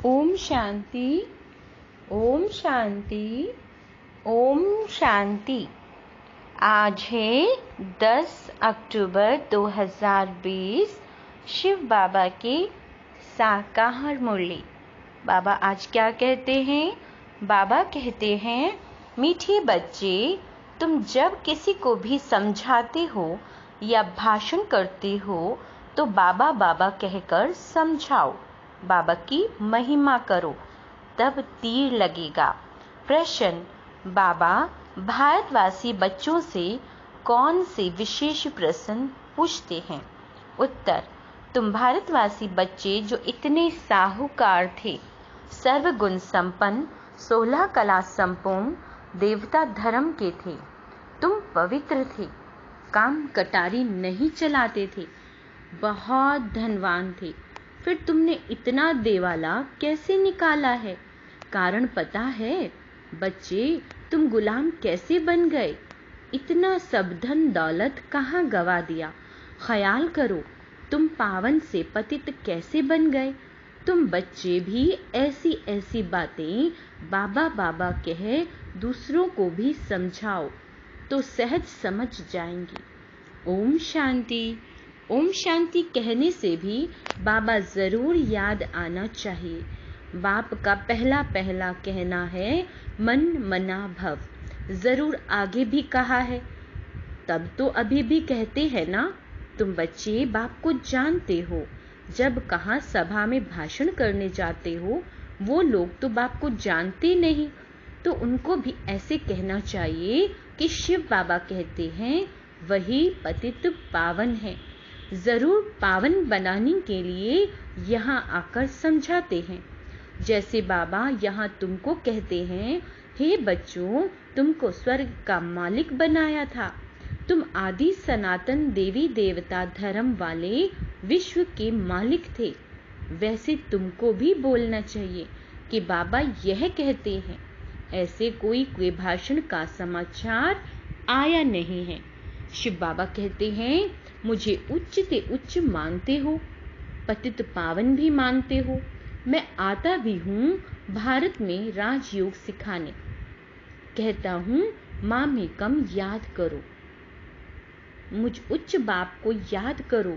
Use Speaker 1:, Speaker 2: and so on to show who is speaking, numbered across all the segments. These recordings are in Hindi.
Speaker 1: ओम शांति, ओम शांति, ओम शांति। आज है 10 अक्टूबर 2020, शिव बाबा की साकार मुरली। बाबा आज क्या कहते हैं? बाबा कहते हैं, मीठे बच्चे, तुम जब किसी को भी समझाते हो या भाषण करते हो तो बाबा बाबा कहकर समझाओ, बाबा की महिमा करो, तब तीर लगेगा। प्रश्न: बाबा भारतवासी बच्चों से कौन से विशेष प्रश्न पूछते हैं? उत्तर: तुम भारतवासी बच्चे जो इतने साहूकार थे, सर्वगुण संपन्न, 16 कला संपूर्ण, देवता धर्म के थे, तुम पवित्र थे, काम कटारी नहीं चलाते थे, बहुत धनवान थे, फिर तुमने इतना देवाला कैसे निकाला है? कारण पता है? बच्चे, तुम गुलाम कैसे बन गए? इतना सब धन दौलत कहाँ गवा दिया? ख्याल करो, तुम पावन से पतित कैसे बन गए? तुम बच्चे भी ऐसी ऐसी बातें बाबा बाबा कह दूसरों को भी समझाओ तो सहज समझ जाएंगे। ओम शांति। ओम शांति कहने से भी बाबा जरूर याद आना चाहिए। बाप का पहला पहला कहना है मन मना भव, जरूर आगे भी कहा है, तब तो अभी भी कहते हैं ना। तुम बच्चे बाप को जानते हो, जब कहाँ सभा में भाषण करने जाते हो, वो लोग तो बाप को जानते नहीं, तो उनको भी ऐसे कहना चाहिए कि शिव बाबा कहते हैं वही पतित पावन है। जरूर पावन बनाने के लिए यहाँ आकर समझाते हैं। जैसे बाबा यहाँ तुमको कहते हैं, हे बच्चों, तुमको स्वर्ग का मालिक बनाया था, तुम आदि सनातन देवी देवता धर्म वाले विश्व के मालिक थे। वैसे तुमको भी बोलना चाहिए कि बाबा यह कहते हैं। ऐसे कोई भाषण का समाचार आया नहीं है। शिव बाबा कहते हैं, मुझे उच्च से उच्च मानते हो, पतित पावन भी मानते हो, मैं आता भी हूँ भारत में राजयोग सिखाने। कहता हूँ माँ में कम याद करो, मुझ उच्च बाप को याद करो,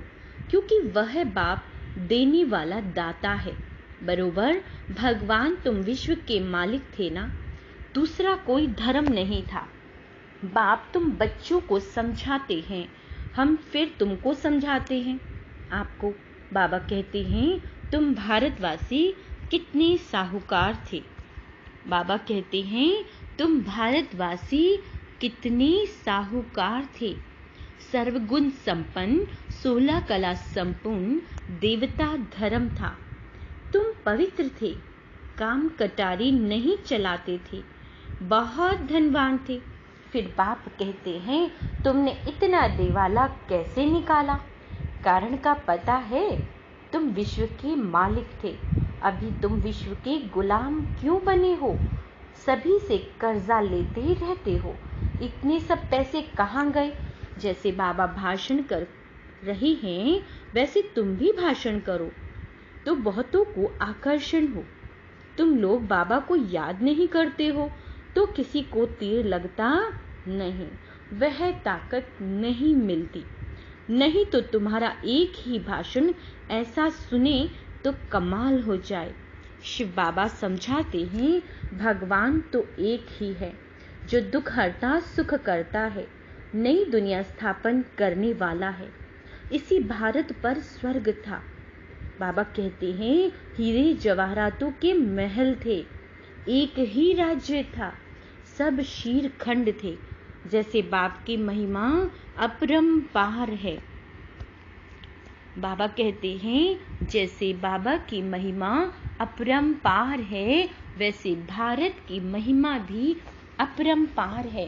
Speaker 1: क्योंकि वह बाप देने वाला दाता है। बरोबर भगवान तुम विश्व के मालिक थे ना, दूसरा कोई धर्म नहीं था। बाप तुम बच्चों को समझाते हैं, हम फिर तुमको समझाते हैं। आपको बाबा कहते हैं, तुम भारतवासी कितने साहूकार थे। बाबा कहते हैं, तुम भारतवासी कितने साहूकार थे, सर्वगुण संपन्न, 16 कला संपूर्ण, देवता धर्म था, तुम पवित्र थे, काम कटारी नहीं चलाते थे, बहुत धनवान थे। फिर बाप कहते हैं, तुमने इतना देवाला कैसे निकाला? कारण का पता है? तुम विश्व के मालिक थे, अभी तुम विश्व के गुलाम क्यों बने हो? सभी से कर्जा लेते रहते हो, इतने सब पैसे कहाँ गए? जैसे बाबा भाषण कर रही हैं, वैसे तुम भी भाषण करो तो बहुतों को आकर्षण हो। तुम लोग बाबा को याद नहीं करते हो तो किसी को तीर लगता नहीं, वह ताकत नहीं मिलती। नहीं तो तुम्हारा एक ही भाषण ऐसा सुने तो कमाल हो जाए। शिव बाबा समझाते हैं, भगवान तो एक ही है जो दुख हरता सुख करता है, नई दुनिया स्थापन करने वाला है। इसी भारत पर स्वर्ग था। बाबा कहते हैं, हीरे जवाहरातों के महल थे, एक ही राज्य था, सब शीर खंड थे। जैसे बाप की महिमा अपरंपार है। बाबा कहते हैं, जैसे बाबा की महिमा अपरंपार है, वैसे भारत की महिमा भी अपरंपार है।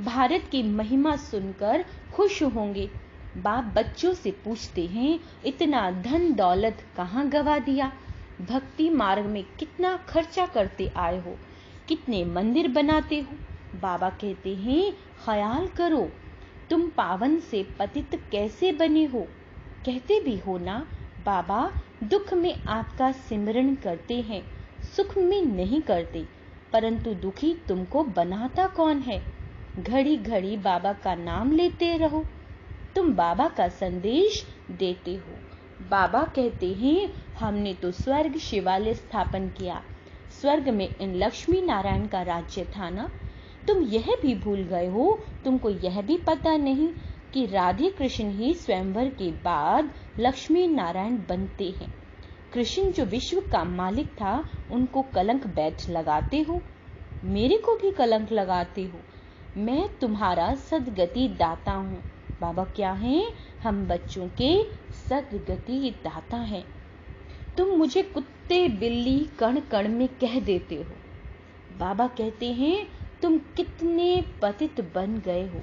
Speaker 1: भारत की महिमा सुनकर खुश होंगे। बाप बच्चों से पूछते हैं, इतना धन दौलत कहाँ गवा दिया? भक्ति मार्ग में कितना खर्चा करते आए हो, कितने मंदिर बनाते हो? बाबा कहते हैं, ख्याल करो, तुम पावन से पतित कैसे बने हो? कहते भी हो ना, बाबा दुख में आपका सिमरन करते हैं, सुख में नहीं करते, परंतु दुखी तुमको बनाता कौन है? घड़ी घड़ी बाबा का नाम लेते रहो, तुम बाबा का संदेश देते हो। बाबा कहते हैं, हमने तो स्वर्ग शिवालय स्थापन किया, स्वर्ग में इन लक्ष्मी नारायण का राज्य था ना। तुम यह भी भूल गए हो, तुमको यह भी पता नहीं कि राधे कृष्ण ही स्वयंवर के बाद लक्ष्मी नारायण बनते हैं। कृष्ण जो विश्व का मालिक था, उनको कलंक बैठ लगाते हो, मेरे को भी कलंक लगाते हो। मैं तुम्हारा सदगति दाता हूँ। बाबा क्या हैं? हम बच्चों के सदगति दाता हैं। तुम मुझे कुत्ते बिल्ली कण कण में कह देते हो। बाबा कहते हैं, तुम कितने पतित बन गए हो।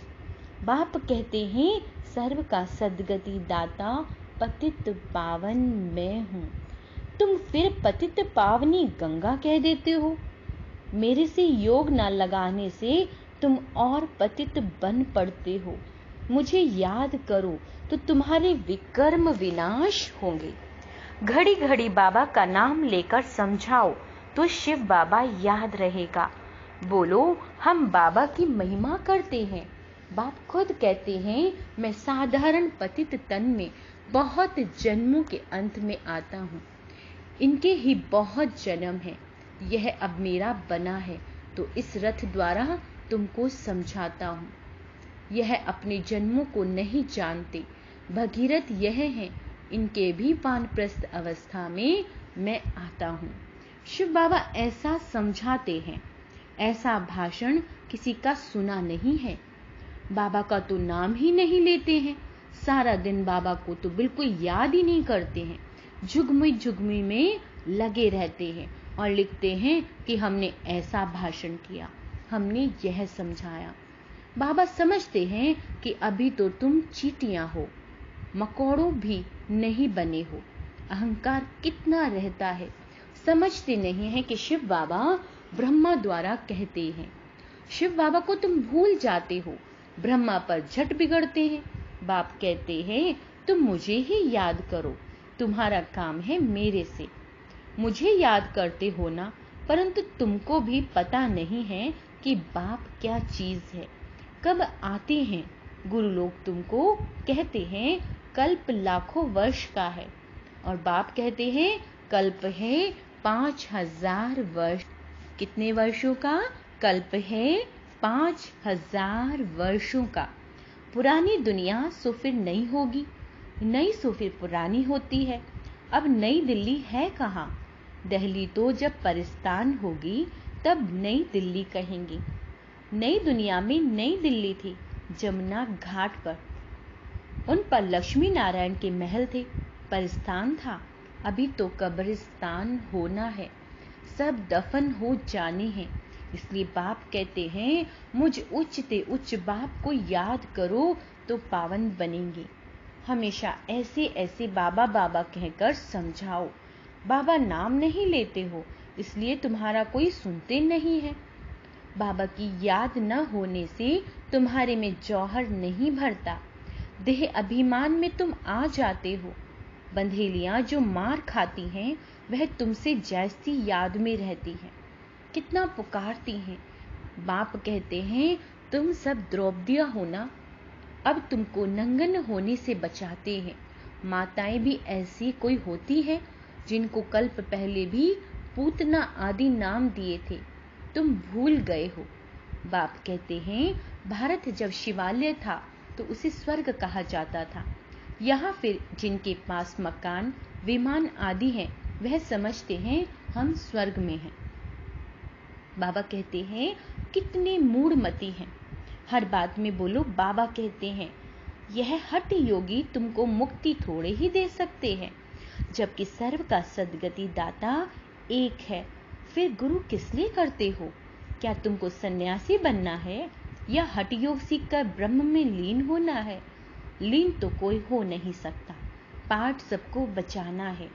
Speaker 1: बाप कहते हैं, सर्व का सदगति दाता पतित पावन मैं हूँ। तुम फिर पतित पावनी गंगा कह देते हो। मेरे से योग न लगाने से तुम और पतित बन पड़ते हो। मुझे याद करो तो तुम्हारे विकर्म विनाश होंगे। घड़ी घड़ी बाबा का नाम लेकर समझाओ तो शिव बाबा याद रहेगा। बोलो, हम बाबा की महिमा करते हैं। बाप खुद कहते हैं, मैं साधारण पतित तन में बहुत जन्मों के अंत में आता हूँ। इनके ही बहुत जन्म है, यह अब मेरा बना है, तो इस रथ द्वारा तुमको समझाता हूँ। यह अपने जन्मों को नहीं जानते, भगीरथ यह है, इनके भी वानप्रस्थ अवस्था में मैं आता हूँ। शिव बाबा ऐसा समझाते हैं, ऐसा भाषण किसी का सुना नहीं है। बाबा का तो नाम ही नहीं लेते हैं, सारा दिन बाबा को तो बिल्कुल याद ही नहीं करते हैं, जुगमी जुगमी में लगे रहते हैं और लिखते हैं कि हमने ऐसा भाषण किया, हमने यह समझाया। बाबा समझते हैं कि अभी तो तुम चींटियां हो, मकोड़ों भी नहीं बने हो। अहंकार कितना रहता है, समझते नहीं है कि शिव बाबा ब्रह्मा द्वारा कहते हैं। शिव बाबा को तुम भूल जाते हो, ब्रह्मा पर झट बिगड़ते हैं। बाप कहते हैं, तुम मुझे ही याद करो, तुम्हारा काम है मेरे से। मुझे याद करते हो ना, परंतु तुमको भी पता नहीं है कि बाप क्या चीज है, कब आते हैं। गुरु लोग तुमको कहते हैं कल्प लाखों वर्ष का है, और बाप कहते हैं कल्प है 5000 वर्ष। कितने वर्षों का? कल्प है 5000 वर्षों का। पुरानी दुनिया सो फिर नई होगी, नई सो फिर पुरानी होती है। अब नई दिल्ली है कहाँ? दिल्ली तो जब परिस्तान होगी तब नई दिल्ली कहेंगे। नई दुनिया में नई दिल्ली थी, जमुना घाट पर, उन पर लक्ष्मी नारायण के महल थे, परिस्तान था। अभी तो कब्रिस्तान होना है, सब दफन हो जाने हैं। इसलिए बाप कहते हैं, मुझ उच्च ते उच्च बाप को याद करो तो पावन बनेंगे। हमेशा ऐसे ऐसे बाबा बाबा कहकर समझाओ। बाबा नाम नहीं लेते हो, इसलिए तुम्हारा कोई सुनते नहीं है। बाबा की याद न होने से तुम्हारे में जौहर नहीं भरता, देह अभिमान में तुम आ जाते हो। बंधेलियां जो मार खाती हैं, वह तुमसे जैसी याद में रहती हैं, कितना पुकारती हैं। बाप कहते हैं, तुम सब द्रौपदिया हो ना, अब तुमको नंगन होने से बचाते हैं। माताएं भी ऐसी कोई होती है जिनको कल्प पहले भी पूतना आदि नाम दिए थे, तुम भूल गए हो। बाप कहते हैं, भारत जब शिवालय था तो उसे स्वर्ग कहा जाता था। यहाँ फिर जिनके पास मकान विमान आदि हैं, वह समझते हैं हम स्वर्ग में हैं। बाबा कहते हैं, कितने मूढ़मती हैं, हर बात में बोलो बाबा कहते हैं। यह हठ योगी तुमको मुक्ति थोड़े ही दे सकते हैं, जबकि सर्व का सदगति दाता एक है। फिर गुरु किस लिए करते हो? क्या तुमको सन्यासी बनना है या हठ योग सीखकर ब्रह्म में लीन होना है? लीन तो कोई हो नहीं सकता, पाठ सबको बचाना है।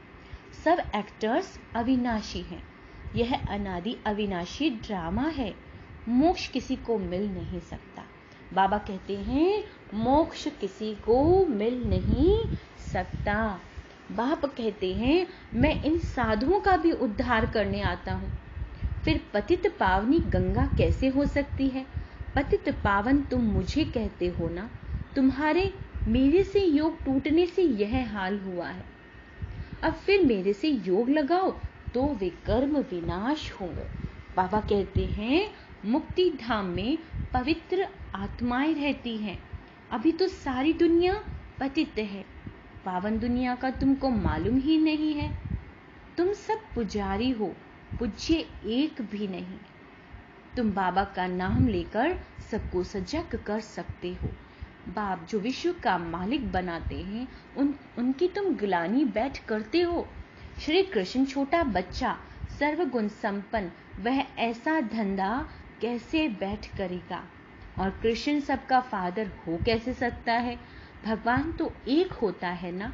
Speaker 1: सब एक्टर्स अविनाशी हैं, यह अनादि अविनाशी ड्रामा है। मोक्ष किसी को मिल नहीं सकता। बाबा कहते हैं, मोक्ष किसी को मिल नहीं सकता। बाप कहते हैं मैं इन साधुओं का भी उद्धार करने आता हूँ। फिर पतित पावनी गंगा कैसे हो सकती है? पतित पावन तुम मुझे कहते हो ना, तुम्हारे मेरे से योग टूटने से यह हाल हुआ है। अब फिर मेरे से योग लगाओ तो वे कर्म विनाश होंगे। बाबा कहते हैं मुक्ति धाम में पवित्र आत्माएं रहती हैं। अभी तो सारी दुनिया पतित है, पावन दुनिया का तुमको मालूम ही नहीं है। तुम सब पुजारी हो, पूज्य एक भी नहीं। तुम बाबा का नाम लेकर सबको सजग कर सकते हो। बाप जो विश्व का मालिक बनाते हैं उनकी तुम गिलानी बैठ करते हो। श्री कृष्ण छोटा बच्चा सर्वगुण संपन्न, वह ऐसा धंधा कैसे बैठ करेगा? और कृष्ण सबका फादर हो कैसे सकता है? भगवान तो एक होता है ना।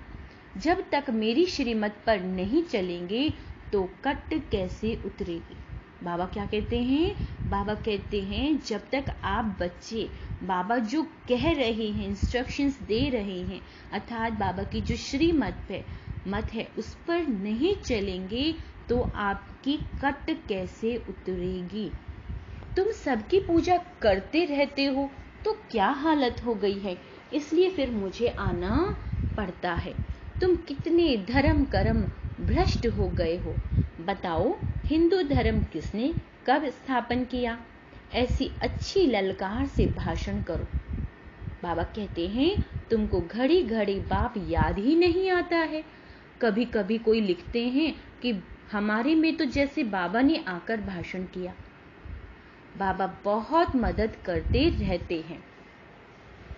Speaker 1: जब तक मेरी श्रीमत पर नहीं चलेंगे तो कट कैसे उतरेगी? बाबा क्या कहते हैं? बाबा कहते हैं जब तक आप बच्चे बाबा जो कह रहे हैं, इंस्ट्रक्शंस दे रहे हैं, अर्थात बाबा की जो श्रीमत है उस पर नहीं चलेंगे तो आपकी कट कैसे उतरेगी? तुम सबकी पूजा करते रहते हो तो क्या हालत हो गई है, इसलिए फिर मुझे आना पड़ता है। तुम कितने धर्म कर्म भ्रष्ट हो गए हो। बताओ हिंदू धर्म किसने कब स्थापन किया? ऐसी अच्छी ललकार से भाषण करो। बाबा कहते हैं तुमको घड़ी घड़ी बाप याद ही नहीं आता है। कभी कभी कोई लिखते हैं कि हमारे में तो जैसे बाबा ने आकर भाषण किया। बाबा बहुत मदद करते रहते हैं।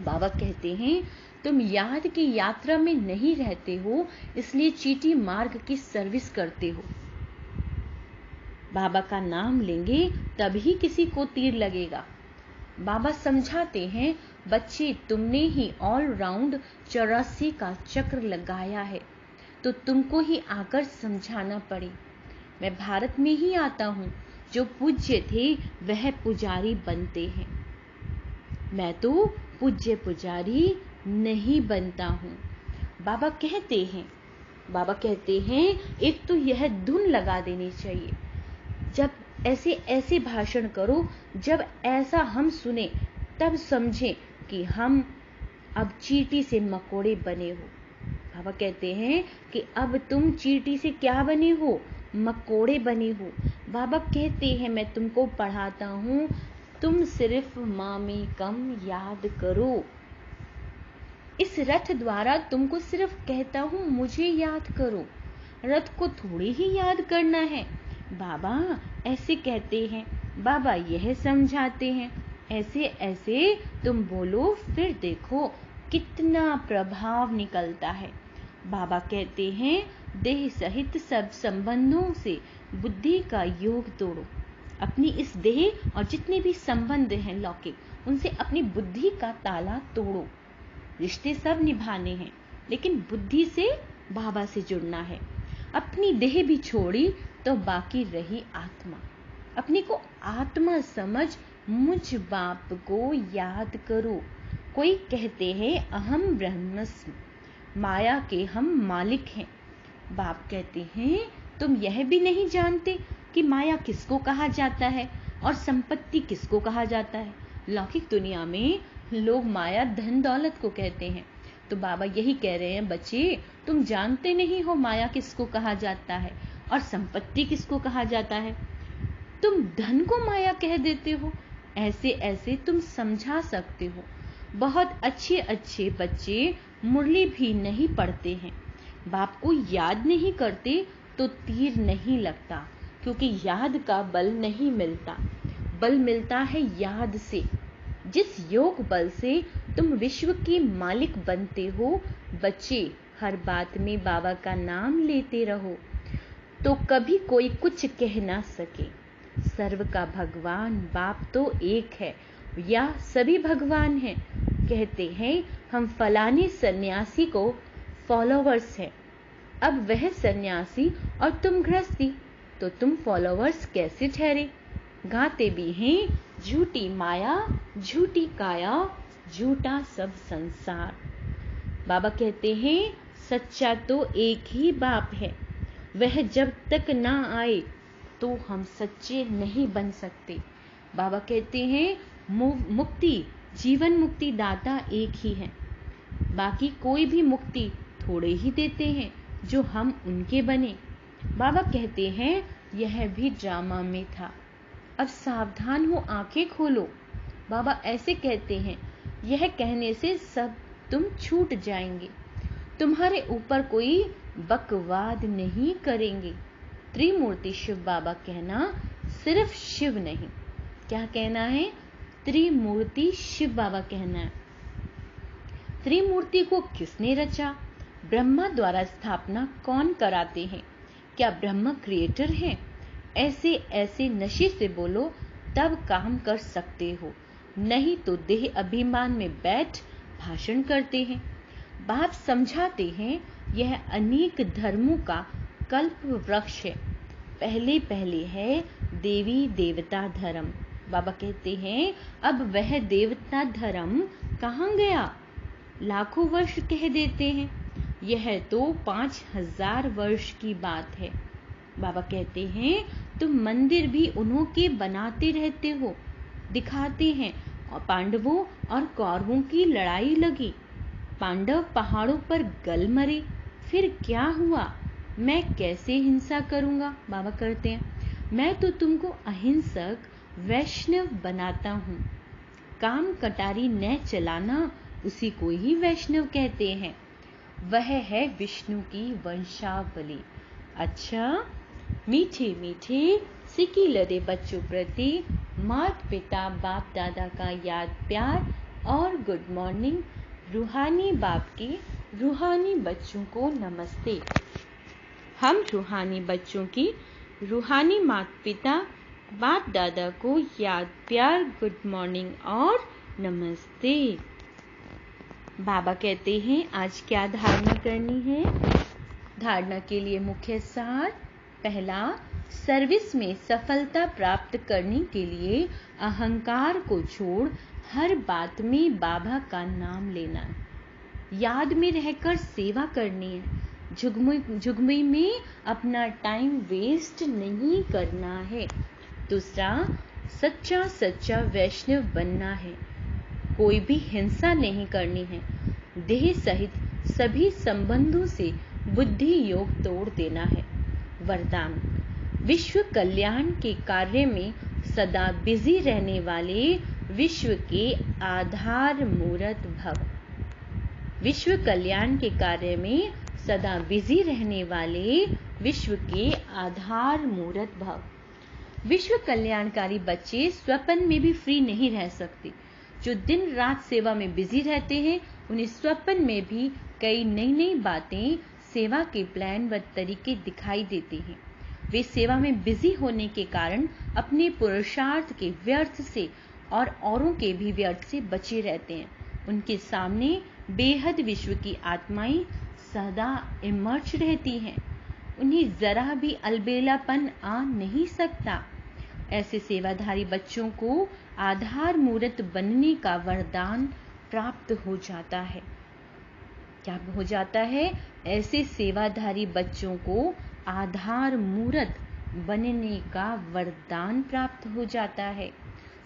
Speaker 1: बाबा कहते हैं तुम याद की यात्रा में नहीं रहते हो, इसलिए चीटी मार्ग की सर्विस करते हो। बाबा का नाम लेंगे तभी किसी को तीर लगेगा। बाबा समझाते हैं बच्चे तुमने ही ऑल राउंड 84 का चक्र लगाया है तो तुमको ही आकर समझाना पड़े। मैं भारत में ही आता हूँ, जो पूज्य थे वह पुजारी बनते हैं। मैं तो पूज्य पुजारी नहीं बनता हूँ। बाबा कहते हैं एक तो यह धुन लगा देनी चाहिए। जब ऐसे भाषण करो, जब ऐसा हम सुने तब समझें कि हम अब चींटी से मकोड़े बने हो। बाबा कहते हैं कि अब तुम चींटी से क्या बने हो? मकोड़े बने हो। बाबा कहते हैं मैं तुमको पढ़ाता हूँ, तुम सिर्फ मामी कम याद करो। इस रथ द्वारा तुमको सिर्फ कहता हूँ मुझे याद करो, रथ को थोड़ी ही याद करना है। बाबा ऐसे कहते हैं, बाबा यह समझाते हैं, ऐसे ऐसे तुम बोलो, फिर देखो कितना प्रभाव निकलता है। बाबा कहते हैं देह सहित सब संबंधों से बुद्धि का योग तोड़ो। अपनी इस देह और जितने भी संबंध हैं लौकिक, उनसे अपनी बुद्धि का ताला तोड़ो। रिश्ते सब निभाने हैं, लेकिन बुद्धि से बाबा से जुड़ना है। अपनी देह भी छोड़ी तो बाकी रही आत्मा। अपने को आत्मा समझ मुझ बाप को याद करो। कोई कहते हैं अहम ब्रह्मस्मि, माया के हम मालिक हैं। बाप कहते हैं तुम यह भी नहीं जानते कि माया किसको कहा जाता है और संपत्ति किसको कहा जाता है। लौकिक दुनिया में लोग माया धन दौलत को कहते हैं, तो बाबा यही कह रहे हैं बच्चे तुम जानते नहीं हो माया किसको कहा जाता है और संपत्ति किसको कहा जाता है। तुम धन को माया कह देते हो। ऐसे ऐसे तुम समझा सकते हो। बहुत अच्छे अच्छे बच्चे मुरली भी नहीं पढ़ते हैं, बाप को याद नहीं करते तो तीर नहीं लगता, क्योंकि याद का बल नहीं मिलता। बल मिलता है याद से। जिस योग बल से तुम विश्व के मालिक बनते हो, बच्चे हर बात में बाबा का नाम लेते रहो तो कभी कोई कुछ कह ना सके। सर्व का भगवान बाप तो एक है या सभी भगवान हैं। कहते हैं हम फलाने सन्यासी को फॉलोवर्स हैं। अब वह सन्यासी और तुम गृहस्थी, तो तुम फॉलोवर्स कैसे ठहरे? गाते भी हैं झूठी माया झूठी काया झूठा सब संसार। बाबा कहते हैं सच्चा तो एक ही बाप है, वह जब तक ना आए तो हम सच्चे नहीं बन सकते। बाबा कहते हैं मुक्ति, जीवन मुक्ति दाता एक ही है, बाकी कोई भी मुक्ति थोड़े ही देते हैं जो हम उनके बने। बाबा कहते हैं यह भी ड्रामा में था, अब सावधान हो, आंखें खोलो। बाबा ऐसे कहते हैं, यह कहने से सब तुम छूट जाएंगे, तुम्हारे ऊपर कोई बकवाद नहीं करेंगे। त्रिमूर्ति शिव बाबा कहना, सिर्फ शिव नहीं, क्या कहना है? त्रिमूर्ति शिव बाबा कहना है। त्रिमूर्ति को किसने रचा? ब्रह्मा द्वारा स्थापना कौन कराते हैं? क्या ब्रह्मा क्रिएटर हैं? ऐसे ऐसे नशे से बोलो तब काम कर सकते हो, नहीं तो देह अभिमान में बैठ भाषण करते हैं। बाप समझाते हैं यह अनेक धर्मों का कल्प वृक्ष है। पहले पहले है देवी देवता धर्म। बाबा कहते हैं अब वह देवता धर्म कहाँ गया? लाखों वर्ष कह देते हैं, यह तो 5000 वर्ष की बात है। बाबा कहते हैं तुम मंदिर भी उन्हों के बनाते रहते हो, दिखाते हैं। और पांडवों और कौरवों की लड़ाई लगी, पांडव पहाड़ों पर गल मरे, फिर क्या हुआ? मैं कैसे हिंसा करूंगा? बाबा करते हैं, मैं तो तुमको अहिंसक वैष्णव बनाता हूँ। काम कटारी न चलाना, उसी को ही वैष्णव कहते हैं। वह है विष्णु की वंशावली। अच्छा, मीठे मीठे सिकी लदे बच्चों प्रति माता पिता बाप दादा का याद प्यार और गुड मॉर्निंग। रूहानी बाप के रूहानी बच्चों को नमस्ते। हम रूहानी बच्चों की रूहानी माता पिता बाप दादा को याद प्यार, गुड मॉर्निंग और नमस्ते। बाबा कहते हैं आज क्या धारणा करनी है? धारणा के लिए मुख्य सार, पहला, सर्विस में सफलता प्राप्त करने के लिए अहंकार को छोड़ हर बात में बाबा का नाम लेना है। याद में रहकर सेवा करनी है, झुगमुई में अपना टाइम वेस्ट नहीं करना है। दूसरा, सच्चा सच्चा वैष्णव बनना है, कोई भी हिंसा नहीं करनी है। देह सहित सभी संबंधों से बुद्धि योग तोड़ देना है। वरदान, विश्व कल्याण के कार्य में सदा बिजी रहने वाले विश्व के आधार मूर्त भव। विश्व कल्याण के कार्य में सदा बिजी रहने वाले विश्व के आधार मूर्त भव। विश्व कल्याणकारी बच्चे स्वप्न में भी फ्री नहीं रह सकते। जो दिन रात सेवा में बिजी रहते हैं, उन्हें स्वप्न में भी कई नई नई बातें, सेवा के प्लान व तरीके दिखाई देते हैं। वे सेवा में बिजी होने के कारण अपने पुरुषार्थ के व्यर्थ से और औरों के भी व्यर्थ से बचे रहते हैं। उनके सामने बेहद विश्व की आत्माएं सदा इमर्ज रहती हैं, उन्हें जरा भी अलबेलापन आ नहीं सकता। ऐसे सेवाधारी बच्चों को आधार मूर्त बनने का वरदान प्राप्त हो जाता है। क्या हो जाता है? ऐसे सेवाधारी बच्चों को आधार मूर्त बनने का वरदान प्राप्त हो जाता है।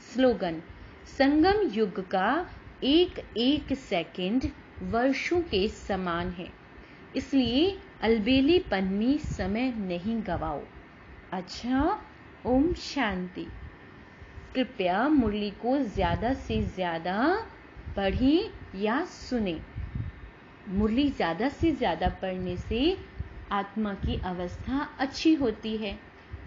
Speaker 1: स्लोगन, संगम युग का एक एक सेकंड वर्षों के समान है, इसलिए अलबेलेपन में समय नहीं गवाओ। अच्छा, ओम शांति। कृपया मुरली को ज्यादा से ज्यादा पढ़ें या सुने। मुरली ज्यादा से ज्यादा पढ़ने से आत्मा की अवस्था अच्छी होती है।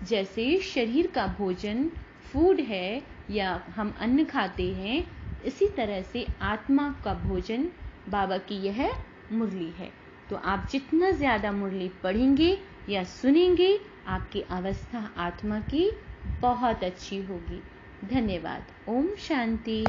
Speaker 1: जैसे शरीर का भोजन फूड है या हम अन्न खाते हैं, इसी तरह से आत्मा का भोजन बाबा की यह मुरली है। तो आप जितना ज्यादा मुरली पढ़ेंगे या सुनेंगे, आपकी अवस्था आत्मा की बहुत अच्छी होगी। धन्यवाद। ओम शांति।